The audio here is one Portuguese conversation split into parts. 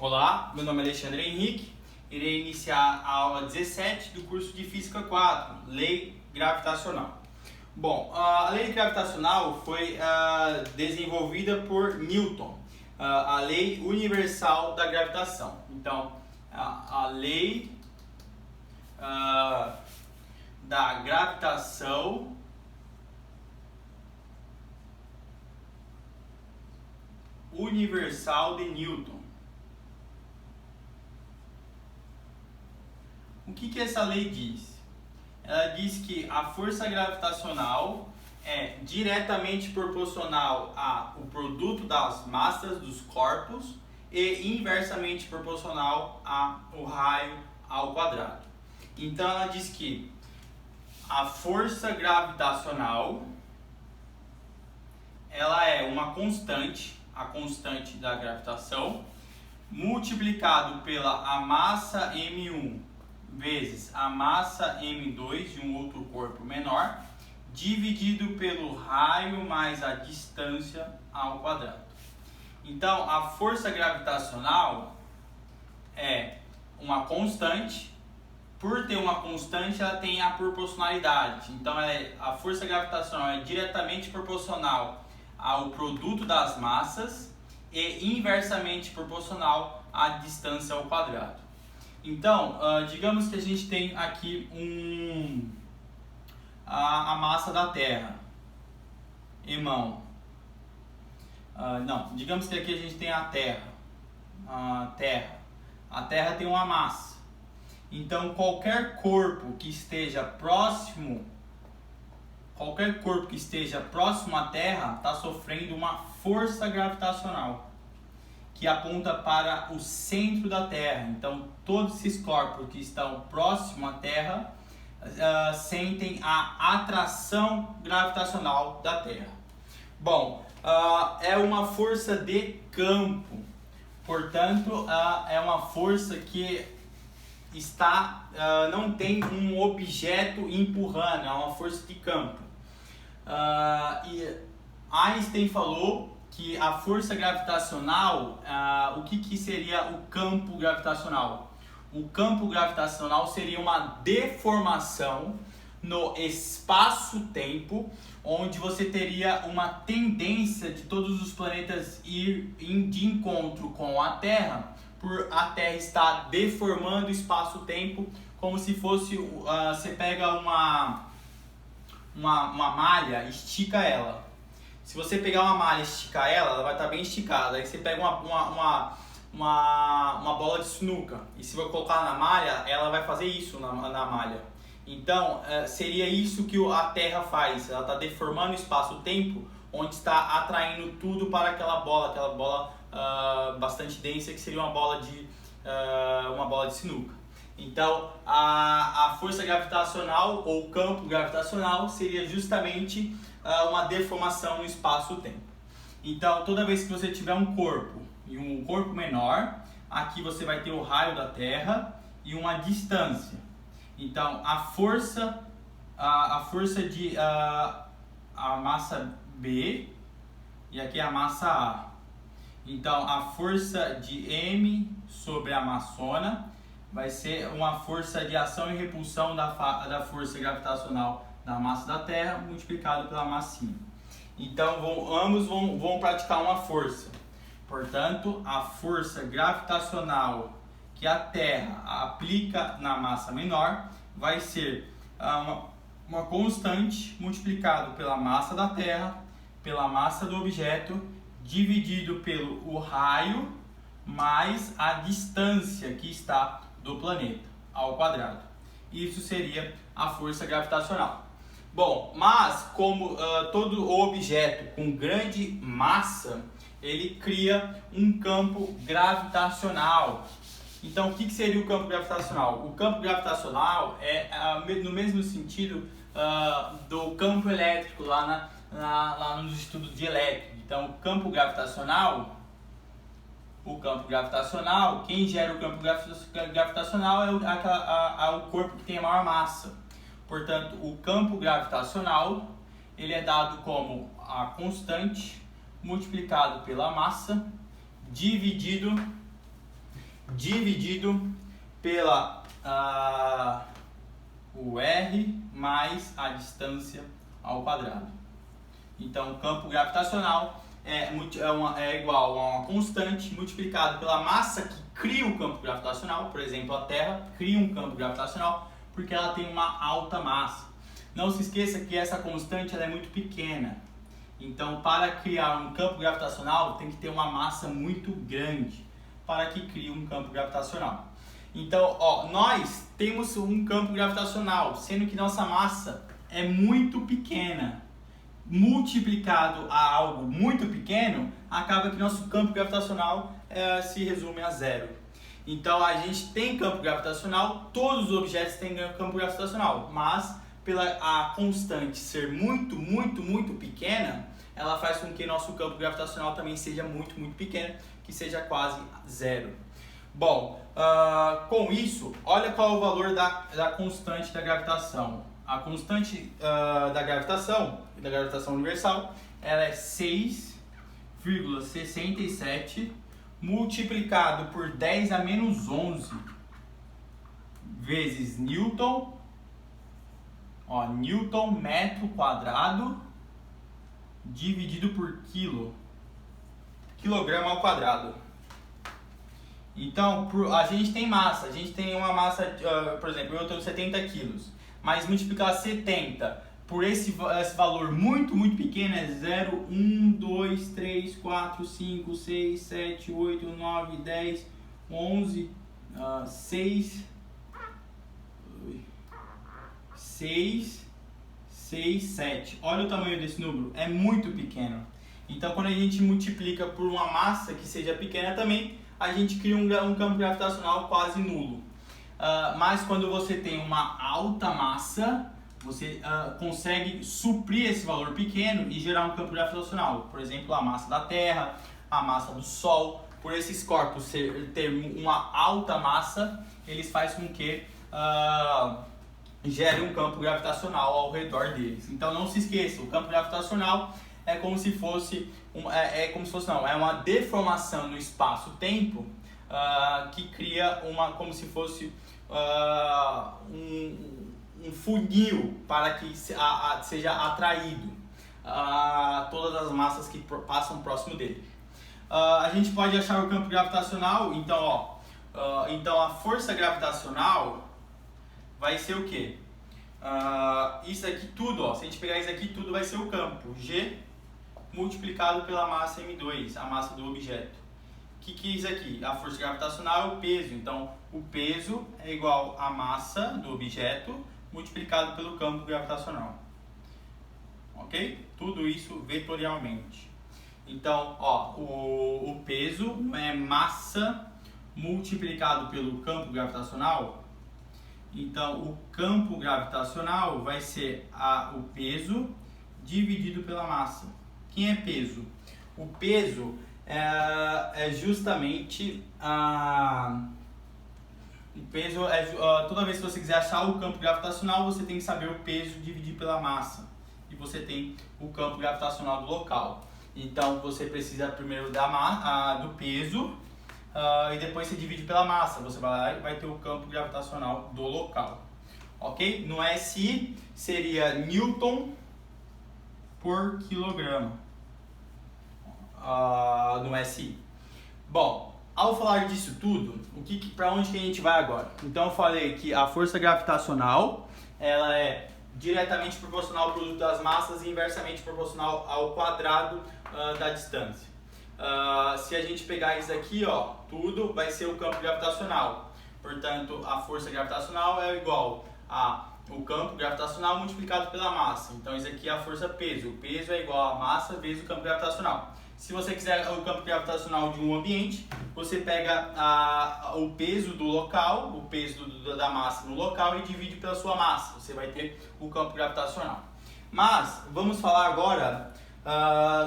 Olá, meu nome é Alexandre Henrique, irei iniciar a aula 17 do curso de Física 4, Lei Gravitacional. Bom, a lei gravitacional foi desenvolvida por Newton, a lei universal da gravitação. Então, a lei da gravitação universal de Newton. O que essa lei diz? Ela diz que a força gravitacional é diretamente proporcional ao produto das massas dos corpos e inversamente proporcional ao raio ao quadrado. Então ela diz que a força gravitacional ela é uma constante, a constante da gravitação, multiplicado pela a massa m1 vezes a massa m2 de um outro corpo menor, dividido pelo raio mais a distância ao quadrado. Então, a força gravitacional é uma constante. Por ter uma constante, ela tem a proporcionalidade. Então, a força gravitacional é diretamente proporcional ao produto das massas e inversamente proporcional à distância ao quadrado. Então, digamos que a gente tem aqui a massa da Terra em mão. Digamos que aqui a gente tem a Terra. A Terra tem uma massa. Então, qualquer corpo que esteja próximo à Terra está sofrendo uma força gravitacional que aponta para o centro da Terra. Então, todos esses corpos que estão próximos à Terra sentem a atração gravitacional da Terra. Bom, é uma força de campo, portanto, é uma força que não tem um objeto empurrando, é uma força de campo. E Einstein falou que a força gravitacional, o que seria o campo gravitacional? O campo gravitacional seria uma deformação no espaço-tempo, onde você teria uma tendência de todos os planetas ir de encontro com a Terra, por a Terra estar deformando o espaço-tempo, como se fosse, você pega uma malha, estica ela. Se você pegar uma malha e esticar ela vai estar bem esticada. Aí você pega uma bola de sinuca e se você colocar na malha, ela vai fazer isso na malha. Então, seria isso que a Terra faz. Ela está deformando o espaço-tempo, onde está atraindo tudo para aquela bola bastante densa, que seria uma bola de sinuca. Então, a força gravitacional ou campo gravitacional seria justamente uma deformação no espaço-tempo. Então, toda vez que você tiver um corpo e um corpo menor, aqui você vai ter o raio da Terra e uma distância. Então, a força de a massa B e aqui a massa A. Então, a força de M sobre a massona vai ser uma força de ação e repulsão da força gravitacional da massa da Terra multiplicado pela massinha. Então, ambos vão praticar uma força. Portanto, a força gravitacional que a Terra aplica na massa menor vai ser uma constante multiplicado pela massa da Terra, pela massa do objeto, dividido pelo raio mais a distância que está do planeta ao quadrado. Isso seria a força gravitacional. Bom, mas como todo objeto com grande massa, ele cria um campo gravitacional. Então, o que seria o campo gravitacional? O campo gravitacional é no mesmo sentido do campo elétrico lá nos estudos de elétrica. Então, o campo gravitacional, quem gera o campo gravitacional é o corpo que tem a maior massa. Portanto, o campo gravitacional ele é dado como a constante multiplicado pela massa dividido dividido pela o R mais a distância ao quadrado. Então, o campo gravitacional é igual a uma constante multiplicado pela massa que cria o campo gravitacional. Por exemplo, a Terra cria um campo gravitacional porque ela tem uma alta massa. Não se esqueça que essa constante ela é muito pequena. Então, para criar um campo gravitacional, tem que ter uma massa muito grande para que crie um campo gravitacional. Então, nós temos um campo gravitacional, sendo que nossa massa é muito pequena. Multiplicado a algo muito pequeno, acaba que nosso campo gravitacional se resume a zero. Então, a gente tem campo gravitacional, todos os objetos têm campo gravitacional, mas pela a constante ser muito pequena, ela faz com que nosso campo gravitacional também seja muito pequeno, que seja quase zero. Bom, com isso, olha qual é o valor da constante da gravitação. A constante da gravitação universal, ela é 6,67 multiplicado por 10 a menos 11 vezes Newton, Newton metro quadrado, dividido por quilograma ao quadrado. Então, a gente tem massa, a gente tem uma massa, por exemplo, eu tenho 70 quilos, mas multiplicar 70 por esse valor muito pequeno é 0, 1, 2, 3, 4, 5, 6, 7, 8, 9, 10, 11, 6, 7. Olha o tamanho desse número, é muito pequeno. Então, quando a gente multiplica por uma massa que seja pequena também, a gente cria um campo gravitacional quase nulo. Mas quando você tem uma alta massa, você consegue suprir esse valor pequeno e gerar um campo gravitacional. Por exemplo, a massa da Terra, a massa do Sol. Por esses corpos ter uma alta massa, eles fazem com que gere um campo gravitacional ao redor deles. Então não se esqueça, o campo gravitacional é como se fosse é uma deformação no espaço-tempo que cria como se fosse um funil para que seja atraído todas as massas que passam próximo dele. A gente pode achar o campo gravitacional, então a força gravitacional vai ser o quê? Isso aqui tudo, se a gente pegar isso aqui tudo, vai ser o campo G multiplicado pela massa M2, a massa do objeto. O que é isso aqui? A força gravitacional é o peso, então o peso é igual à massa do objeto multiplicado pelo campo gravitacional. Ok? Tudo isso vetorialmente. Então, o peso é massa multiplicado pelo campo gravitacional. Então, o campo gravitacional vai ser o peso dividido pela massa. Quem é peso? O peso é justamente o peso toda vez que você quiser achar o campo gravitacional, você tem que saber o peso dividido pela massa. E você tem o campo gravitacional do local. Então, você precisa primeiro do peso. E depois você divide pela massa, você vai lá e vai ter o campo gravitacional do local, ok? No SI seria Newton por quilograma, no SI. Bom, ao falar disso tudo, para onde que a gente vai agora? Então eu falei que a força gravitacional ela é diretamente proporcional ao produto das massas e inversamente proporcional ao quadrado da distância. Se a gente pegar isso aqui, tudo vai ser o campo gravitacional. Portanto, a força gravitacional é igual o campo gravitacional multiplicado pela massa. Então, isso aqui é a força peso. O peso é igual a massa vezes o campo gravitacional. Se você quiser o campo gravitacional de um ambiente, você pega o peso do local, o peso da massa no local e divide pela sua massa. Você vai ter o campo gravitacional. Mas, vamos falar agora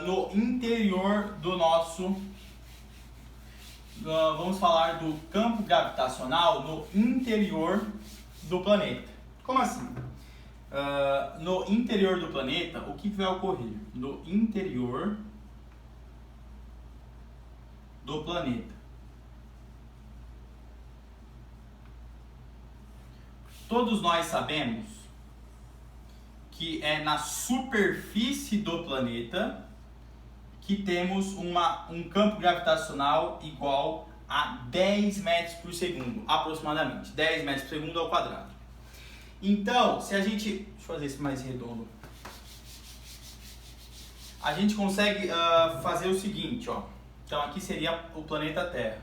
no interior do nosso... vamos falar do campo gravitacional no interior do planeta. Como assim? No interior do planeta, o que vai ocorrer? No interior do planeta. todos nós sabemos que é na superfície do planeta que temos um campo gravitacional igual a 10 metros por segundo, aproximadamente. 10 metros por segundo ao quadrado. Então, se a gente... Deixa eu fazer isso mais redondo. A gente consegue fazer o seguinte, ó. Então, aqui seria o planeta Terra.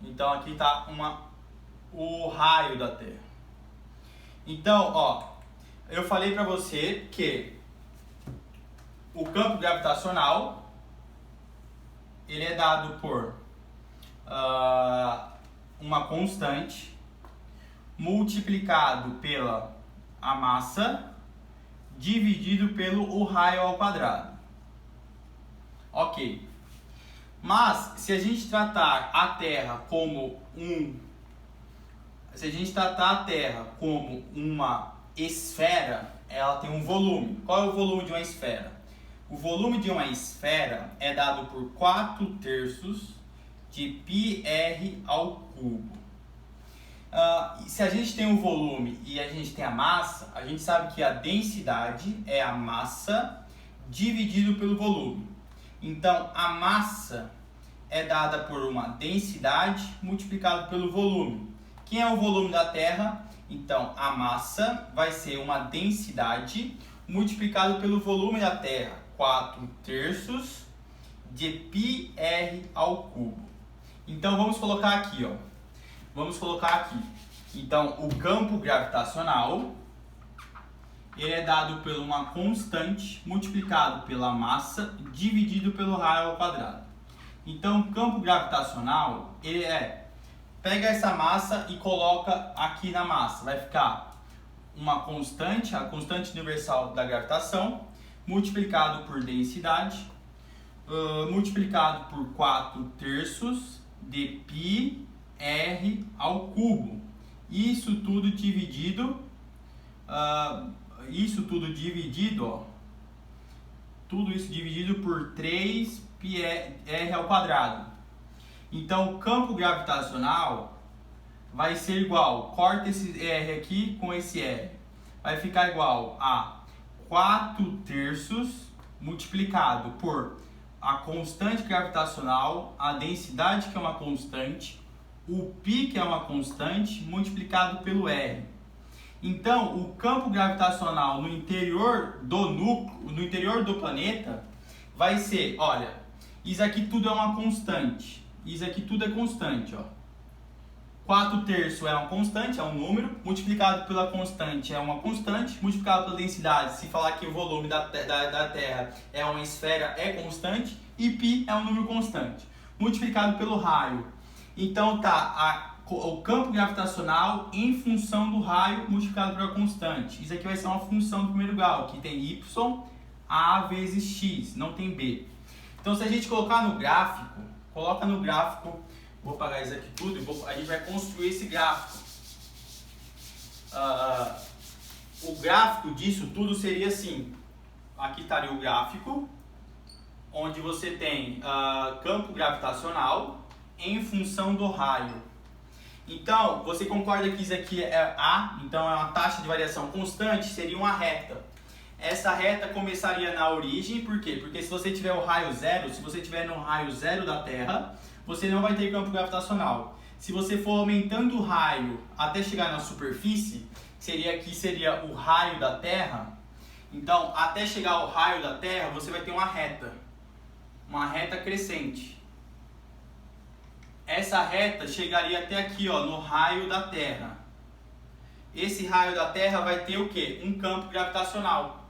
Então, aqui está o raio da Terra. Então, ó, eu falei para você que o campo gravitacional ele é dado por uma constante multiplicado pela a massa dividido pelo o raio ao quadrado. Ok. Mas se a gente tratar a Terra como uma esfera, ela tem um volume. Qual é o volume de uma esfera? O volume de uma esfera é dado por 4/3 de πr ao cubo. Se a gente tem o volume e a gente tem a massa, a gente sabe que a densidade é a massa dividido pelo volume. Então, a massa é dada por uma densidade multiplicado pelo volume. Quem é o volume da Terra? Então, a massa vai ser uma densidade multiplicado pelo volume da Terra, 4/3 de πr ao cubo. Então, vamos colocar aqui, ó. Vamos colocar aqui. Então, o campo gravitacional ele é dado por uma constante multiplicado pela massa dividido pelo raio ao quadrado. Então, o campo gravitacional ele pega essa massa e coloca aqui na massa. Vai ficar uma constante, a constante universal da gravitação, multiplicado por densidade, multiplicado por 4/3 de πr ao cubo. Isso tudo dividido, tudo isso dividido por 3πr ao quadrado. Então, o campo gravitacional vai ser igual, corta esse R aqui com esse R, vai ficar igual a 4/3 multiplicado por a constante gravitacional, a densidade que é uma constante, o π que é uma constante, multiplicado pelo R. Então, o campo gravitacional no interior do núcleo, no interior do planeta, vai ser, olha, isso aqui tudo é uma constante. Isso aqui tudo é constante, ó. 4/3 é uma constante, é um número, multiplicado pela constante é uma constante, multiplicado pela densidade, se falar que o volume da Terra é uma esfera, é constante, e π é um número constante, multiplicado pelo raio. Então tá o campo gravitacional em função do raio multiplicado pela constante. Isso aqui vai ser uma função do primeiro grau, que tem y, a vezes x, não tem b. Então se a gente colocar no gráfico, coloca no gráfico, vou apagar isso aqui tudo e a gente vai construir esse gráfico. O gráfico disso tudo seria assim. Aqui estaria o gráfico, onde você tem campo gravitacional em função do raio. Então, você concorda que isso aqui é A, então é uma taxa de variação constante, seria uma reta. Essa reta começaria na origem, por quê? Porque se você tiver o raio zero, se você tiver no raio zero da Terra, você não vai ter campo gravitacional. Se você for aumentando o raio até chegar na superfície, seria o raio da Terra. Então, até chegar ao raio da Terra, você vai ter uma reta crescente. Essa reta chegaria até aqui, ó, no raio da Terra. Esse raio da Terra vai ter o quê? Um campo gravitacional.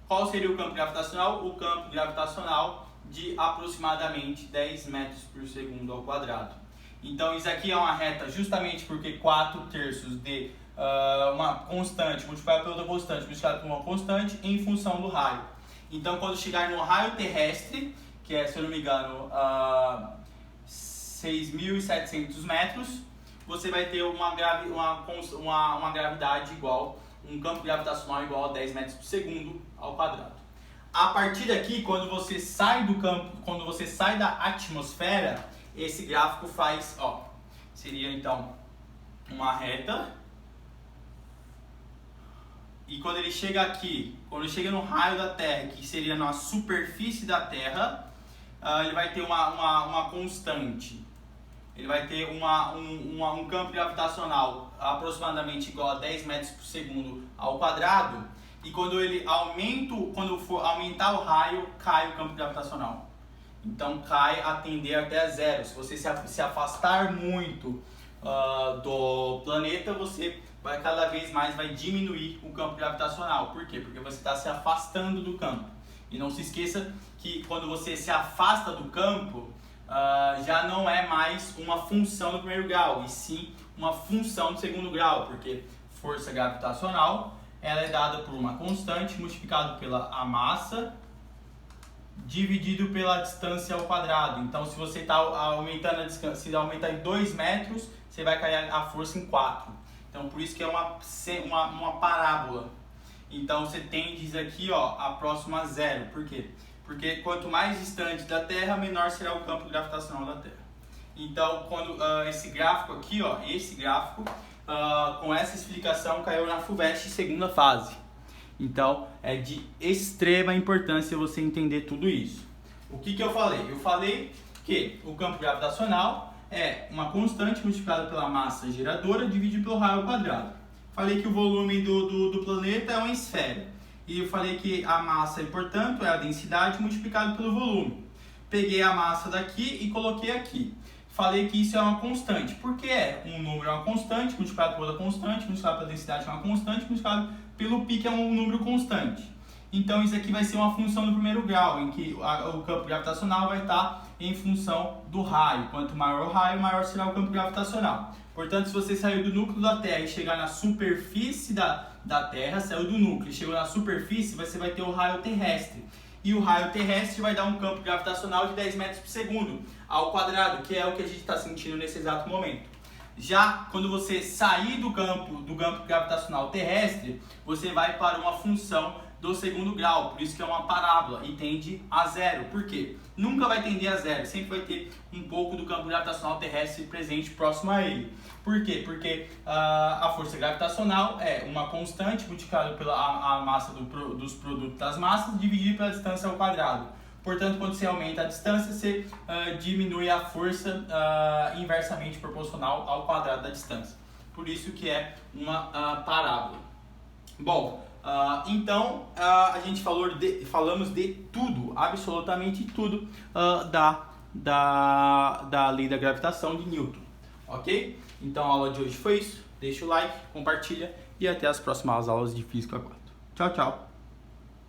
Qual seria o campo gravitacional? O campo gravitacional de aproximadamente 10 metros por segundo ao quadrado. Então isso aqui é uma reta justamente porque 4/3 de uma constante multiplicado pela outra constante multiplicado por uma constante em função do raio. Então quando chegar no raio terrestre, que é, se eu não me engano, 6.700 metros, você vai ter uma gravidade igual, um campo gravitacional igual a 10 metros por segundo ao quadrado. A partir daqui, quando você sai do campo, quando você sai da atmosfera, esse gráfico faz, ó, seria então uma reta. E quando ele chega aqui, quando chega no raio da Terra, que seria na superfície da Terra, ele vai ter uma constante. Ele vai ter um campo gravitacional aproximadamente igual a 10 metros por segundo ao quadrado. E quando for aumentar o raio, cai o campo gravitacional. Então cai a tender até zero. Se você se afastar muito do planeta, você cada vez mais vai diminuir o campo gravitacional. Por quê? Porque você está se afastando do campo. E não se esqueça que quando você se afasta do campo, já não é mais uma função do primeiro grau, e sim uma função do segundo grau, porque força gravitacional ela é dada por uma constante multiplicado pela a massa dividido pela distância ao quadrado. Então, se você está aumentando a distância, se aumentar em 2 metros, você vai cair a força em 4. Então, por isso que é uma parábola. Então, você tende aqui, ó, a próxima a zero. Por quê? Porque quanto mais distante da Terra, menor será o campo gravitacional da Terra. Então, quando esse gráfico aqui, ó, com essa explicação, caiu na FUVEST segunda fase. Então, é de extrema importância você entender tudo isso. O que eu falei? Eu falei que o campo gravitacional é uma constante multiplicada pela massa geradora dividido pelo raio ao quadrado. Falei que o volume do planeta é uma esfera. E eu falei que a massa, portanto, é a densidade multiplicada pelo volume. Peguei a massa daqui e coloquei aqui. Falei que isso é uma constante. Por que é? Um número é uma constante, multiplicado por outra constante, multiplicado pela densidade é uma constante, multiplicado pelo π, que é um número constante. Então isso aqui vai ser uma função do primeiro grau, em que o campo gravitacional vai estar em função do raio. Quanto maior o raio, maior será o campo gravitacional. Portanto, se você saiu do núcleo da Terra e chegar na superfície da Terra, saiu do núcleo e chegou na superfície, você vai ter o raio terrestre. E o raio terrestre vai dar um campo gravitacional de 10 metros por segundo ao quadrado, que é o que a gente está sentindo nesse exato momento. Já quando você sair do campo gravitacional terrestre, você vai para uma função do segundo grau, por isso que é uma parábola e tende a zero. Por quê? Nunca vai tender a zero, sempre vai ter um pouco do campo gravitacional terrestre presente próximo a ele. Por quê? Porque a força gravitacional é uma constante multiplicada pela a massa dos produtos das massas dividido pela distância ao quadrado. Portanto, quando você aumenta a distância, você diminui a força inversamente proporcional ao quadrado da distância. Por isso que é uma parábola. Bom, então a gente falamos de tudo, absolutamente tudo da lei da gravitação de Newton, ok? Então a aula de hoje foi isso, deixa o like, compartilha e até as próximas aulas de Física 4. Tchau, tchau!